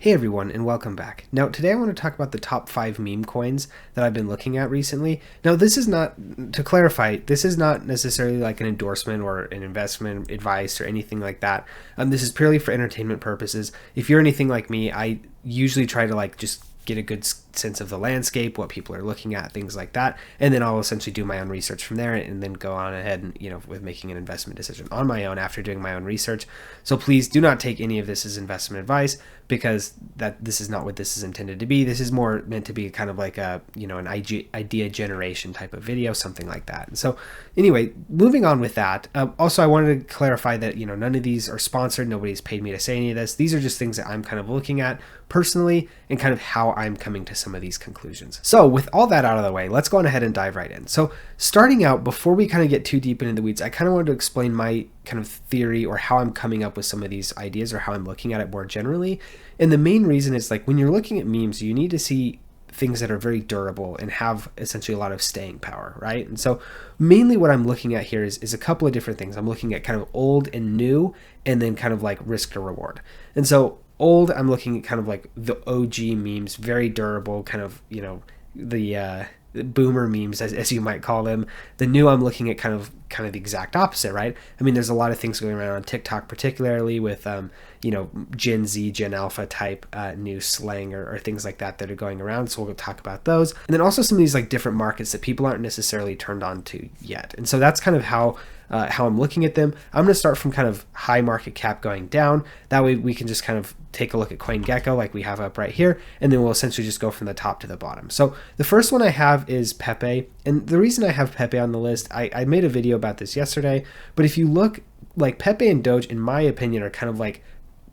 Hey everyone, and welcome back. Now, today I want to talk about the top 5 meme coins that I've been looking at recently. Now, this is not, to clarify, this is not necessarily like an endorsement or an investment advice or anything like that. This is purely for entertainment purposes. If you're anything like me, I usually try to just get a good sense of the landscape, what people are looking at, things like that, and then I'll essentially do my own research from there and then go on ahead and, with making an investment decision on my own after doing my own research. So please do not take any of this as investment advice, because this is not what this is intended to be. This is more meant to be kind of like an idea generation type of video, something like that. And so anyway, moving on with that. Also, I wanted to clarify that, none of these are sponsored. Nobody's paid me to say any of this. These are just things that I'm kind of looking at personally and kind of how I'm coming to some of these conclusions. So with all that out of the way, let's go on ahead and dive right in. So starting out, before we kind of get too deep into the weeds, I kind of wanted to explain my kind of theory or how I'm coming up with some of these ideas or how I'm looking at it more generally. And the main reason is when you're looking at memes, you need to see things that are very durable and have essentially a lot of staying power, right? And so mainly what I'm looking at here is a couple of different things. I'm looking at kind of old and new, and then kind of like risk to reward. And so old, I'm looking at kind of like the OG memes, very durable, kind of, the boomer memes, as you might call them. The new, I'm looking at kind of the exact opposite, right? I mean, there's a lot of things going around on TikTok, particularly with Gen Z, Gen Alpha type new slang or things like that are going around. So we'll talk about those, and then also some of these different markets that people aren't necessarily turned on to yet. And so that's kind of how I'm looking at them. I'm going to start from kind of high market cap going down. That way we can just kind of take a look at CoinGecko like we have up right here, and then we'll essentially just go from the top to the bottom. So the first one I have is Pepe, and the reason I have Pepe on the list, I made a video about this yesterday, but if you look, Pepe and Doge, in my opinion, are kind of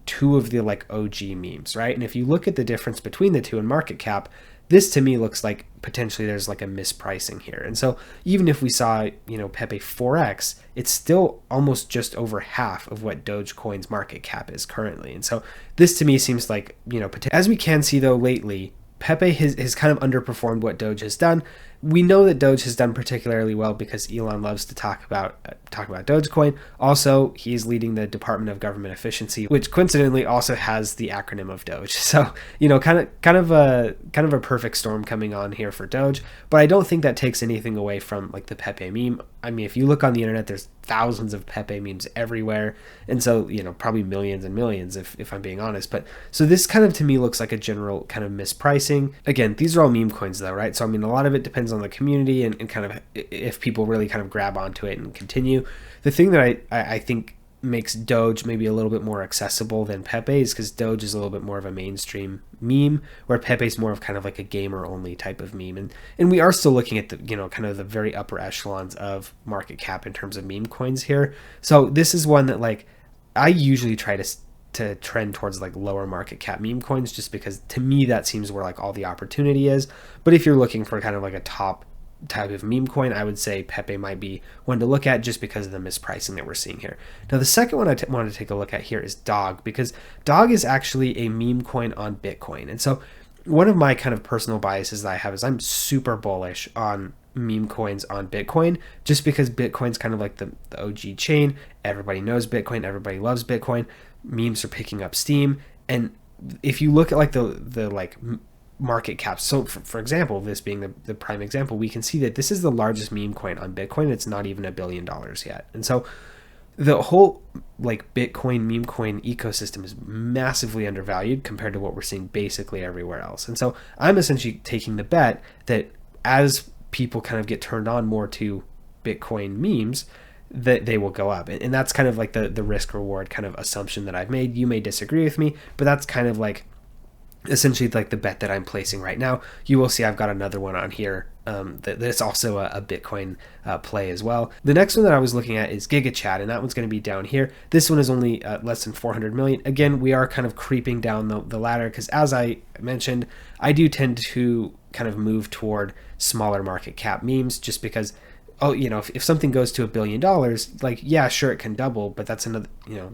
two of the OG memes, right? And if you look at the difference between the two in market cap, this to me looks like potentially there's a mispricing here. And so even if we saw, Pepe 4x, it's still almost just over half of what Dogecoin's market cap is currently. And so this to me seems like, as we can see though lately, Pepe has kind of underperformed what Doge has done. We know that Doge has done particularly well because Elon loves to talk about Dogecoin. Also, he's leading the Department of Government Efficiency, which coincidentally also has the acronym of Doge. So, kind of a perfect storm coming on here for Doge. But I don't think that takes anything away from the Pepe meme. I mean, if you look on the internet, there's thousands of Pepe memes everywhere, and so probably millions and millions if I'm being honest. But so this kind of to me looks like a general kind of mispricing. Again, these are all meme coins though, right? So I mean, a lot of it depends on the community and kind of if people really kind of grab onto it and continue. The thing that I think makes Doge maybe a little bit more accessible than Pepe is because Doge is a little bit more of a mainstream meme, where Pepe is more of kind of a gamer only type of meme. And we are still looking at the kind of the very upper echelons of market cap in terms of meme coins here. So this is one that I usually try to trend towards lower market cap meme coins, just because to me that seems where all the opportunity is. But if you're looking for kind of a top type of meme coin, I would say Pepe might be one to look at just because of the mispricing that we're seeing here. Now the second one I wanted to take a look at here is Dog, because Dog is actually a meme coin on Bitcoin. And so one of my kind of personal biases that I have is I'm super bullish on meme coins on Bitcoin, just because Bitcoin's kind of the OG chain. Everybody knows Bitcoin, everybody loves Bitcoin. Memes are picking up steam, and if you look at the market caps, so for example, this being the prime example, we can see that this is the largest meme coin on Bitcoin. It's not even $1 billion yet. And so the whole Bitcoin meme coin ecosystem is massively undervalued compared to what we're seeing basically everywhere else. And so I'm essentially taking the bet that as people kind of get turned on more to Bitcoin memes, that they will go up. And that's kind of the risk reward kind of assumption that I've made. You may disagree with me, but that's kind of essentially the bet that I'm placing right now. You will see I've got another one on here that's also a Bitcoin play as well. The next one that I was looking at is GIGACHAD, and that one's going to be down here. This one is only less than 400 million. Again, we are kind of creeping down the ladder because, as I mentioned, I do tend to kind of move toward smaller market cap memes, just because if something goes to $1 billion, yeah, sure, it can double, but that's another,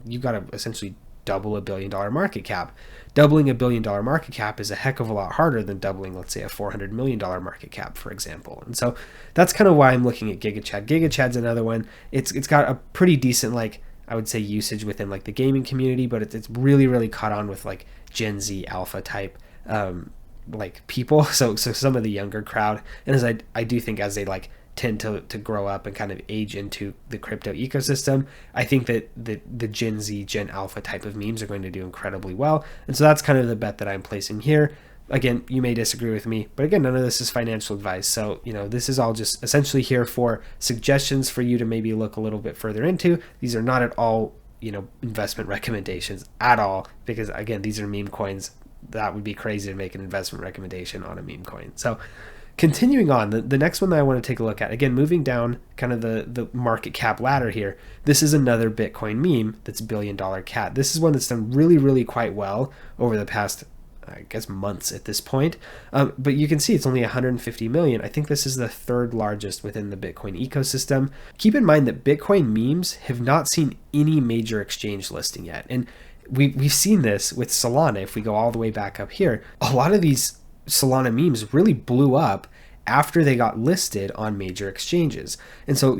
you've got to essentially double $1 billion market cap. Doubling $1 billion market cap is a heck of a lot harder than doubling, let's say, a $400 million market cap, for example. And so that's kind of why I'm looking at GigaChad. GigaChad's another one. It's got a pretty decent I would say, usage within like the gaming community, but it's really, really caught on with like Gen Z alpha type like people. So some of the younger crowd, and as I do think as they like tend to grow up and kind of age into the crypto ecosystem, I think that the Gen Z, Gen Alpha type of memes are going to do incredibly well. And so that's kind of the bet that I'm placing here. Again, you may disagree with me, but again, none of this is financial advice. So, this is all just essentially here for suggestions for you to maybe look a little bit further into. These are not at all, investment recommendations at all, because again, these are meme coins. That would be crazy to make an investment recommendation on a meme coin. So continuing on, the next one that I want to take a look at, again, moving down kind of the market cap ladder here, this is another Bitcoin meme that's $1 billion cat. This is one that's done really, really quite well over the past, I guess, months at this point. But you can see it's only 150 million. I think this is the third largest within the Bitcoin ecosystem. Keep in mind that Bitcoin memes have not seen any major exchange listing yet. And we've seen this with Solana. If we go all the way back up here, a lot of these Solana memes really blew up after they got listed on major exchanges. And so,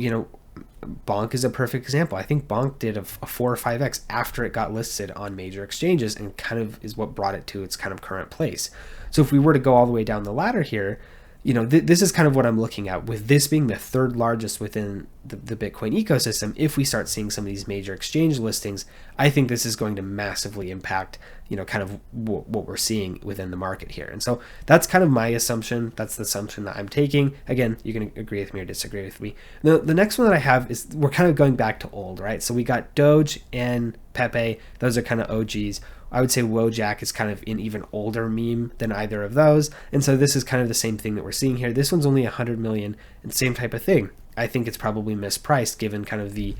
Bonk is a perfect example. I think Bonk did a 4 or 5x after it got listed on major exchanges, and kind of is what brought it to its kind of current place. So if we were to go all the way down the ladder here, this is kind of what I'm looking at, with this being the third largest within the Bitcoin ecosystem. If we start seeing some of these major exchange listings, I think this is going to massively impact, kind of what we're seeing within the market here. And so that's kind of my assumption. That's the assumption that I'm taking. Again, you can agree with me or disagree with me. The next one that I have is, we're kind of going back to old, right? So we got Doge and Pepe. Those are kind of OGs. I would say WOJAK is kind of an even older meme than either of those. And so this is kind of the same thing that we're seeing here. This one's only 100 million, and same type of thing. I think it's probably mispriced given kind of the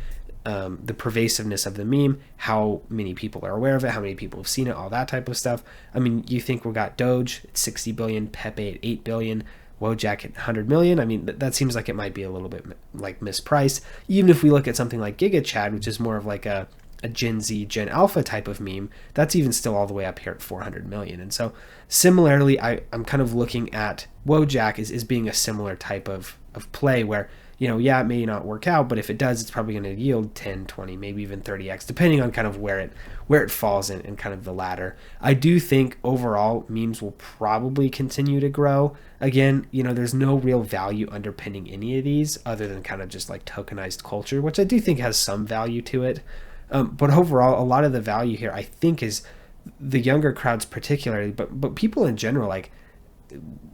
pervasiveness of the meme, how many people are aware of it, how many people have seen it, all that type of stuff. I mean, you think we got Doge at 60 billion, Pepe at 8 billion, WOJAK at 100 million. I mean, that seems like it might be a little bit like mispriced. Even if we look at something like GIGACHAD, which is more of like a Gen Z, Gen Alpha type of meme, that's even still all the way up here at 400 million. And so similarly, I'm kind of looking at WOJAK as being a similar type of play where, it may not work out, but if it does, it's probably going to yield 10, 20, maybe even 30x, depending on kind of where it falls in kind of the ladder. I do think overall memes will probably continue to grow. Again, there's no real value underpinning any of these other than kind of just like tokenized culture, which I do think has some value to it. But overall, a lot of the value here, I think, is the younger crowds particularly, but people in general. Like,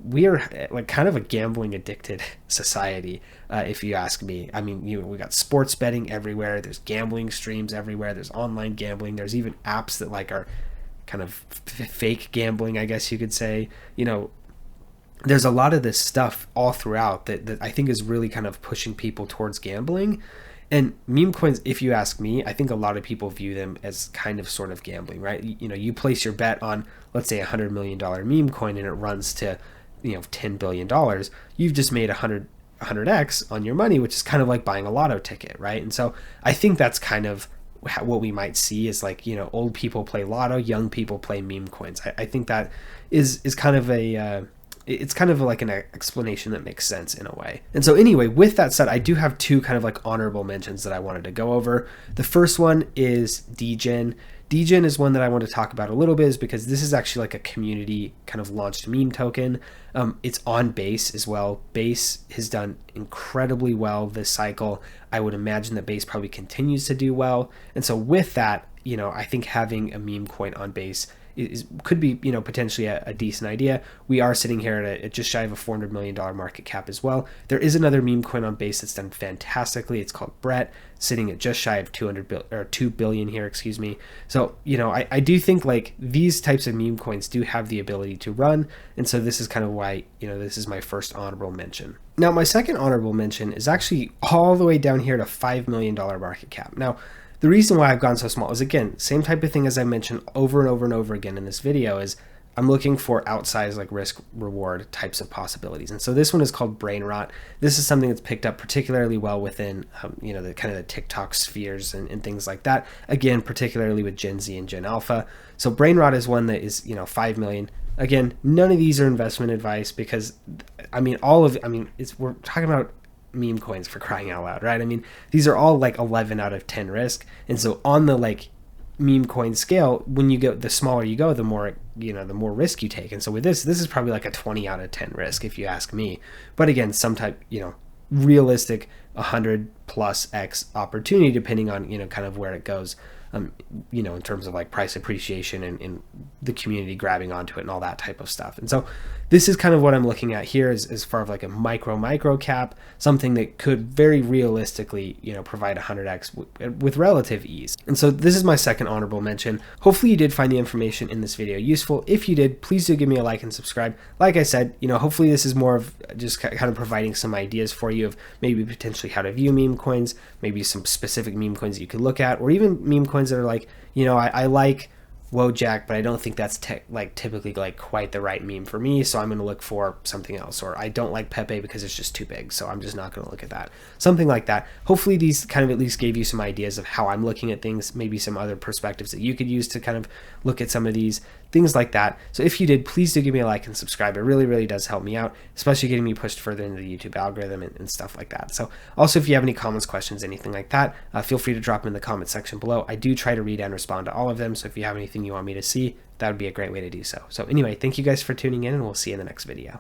we are like kind of a gambling addicted society, if you ask me. I mean, we got sports betting everywhere. There's gambling streams everywhere. There's online gambling. There's even apps that like are kind of fake gambling, I guess you could say. There's a lot of this stuff all throughout that I think is really kind of pushing people towards gambling. And meme coins, if you ask me, I think a lot of people view them as kind of sort of gambling, right? You place your bet on, let's say, $100 million meme coin, and it runs to, $10 billion. You've just made 100x on your money, which is kind of like buying a lotto ticket, right? And so I think that's kind of what we might see is like, old people play lotto, young people play meme coins. I think that is kind of it's kind of like an explanation that makes sense in a way. And so anyway, with that said, I do have two kind of like honorable mentions that I wanted to go over. The first one is DEGEN. DEGEN is one that I want to talk about a little bit, is because this is actually like a community kind of launched meme token. It's on Base as well. Base has done incredibly well this cycle. I would imagine that Base probably continues to do well. And so with that, I think having a meme coin on Base could be potentially a decent idea. We are sitting here at just shy of a $400 million market cap as well. There is another meme coin on Base that's done fantastically. It's called Brett, sitting at just shy of 2 billion here, excuse me. So I do think like these types of meme coins do have the ability to run, and so this is kind of why this is my first honorable mention. Now my second honorable mention is actually all the way down here to $5 million market cap. Now the reason why I've gone so small is, again, same type of thing as I mentioned over and over and over again in this video, is I'm looking for outsized like risk reward types of possibilities. And so this one is called BRAINROT. This is something that's picked up particularly well within the kind of the TikTok spheres and things like that. Again, particularly with Gen Z and Gen Alpha. So BRAINROT is one that is 5 million. Again, none of these are investment advice, because we're talking about meme coins, for crying out loud, right? I mean, these are all like 11 out of 10 risk. And so on the like meme coin scale, when you go, the smaller you go, the more, the more risk you take. And so with this is probably like a 20 out of 10 risk, if you ask me. But again, some type, realistic 100 plus X opportunity, depending on, kind of where it goes. In terms of like price appreciation and the community grabbing onto it and all that type of stuff. And so this is kind of what I'm looking at here as far as like a micro cap, something that could very realistically, provide 100x with relative ease. And so this is my second honorable mention. Hopefully you did find the information in this video useful. If you did, please do give me a like and subscribe. Like I said, hopefully this is more of just kind of providing some ideas for you of maybe potentially how to view meme coins, maybe some specific meme coins that you could look at, or even meme coins that are like, I like WOJAK, but I don't think that's typically like quite the right meme for me, so I'm going to look for something else. Or I don't like Pepe because it's just too big, so I'm just not going to look at that. Something like that. Hopefully these kind of at least gave you some ideas of how I'm looking at things, maybe some other perspectives that you could use to kind of look at some of these things like that. So if you did, please do give me a like and subscribe. It really, really does help me out, especially getting me pushed further into the YouTube algorithm and stuff like that. So also, if you have any comments, questions, anything like that, feel free to drop them in the comment section below. I do try to read and respond to all of them. So if you have anything you want me to see, that would be a great way to do so. So anyway, thank you guys for tuning in, and we'll see you in the next video.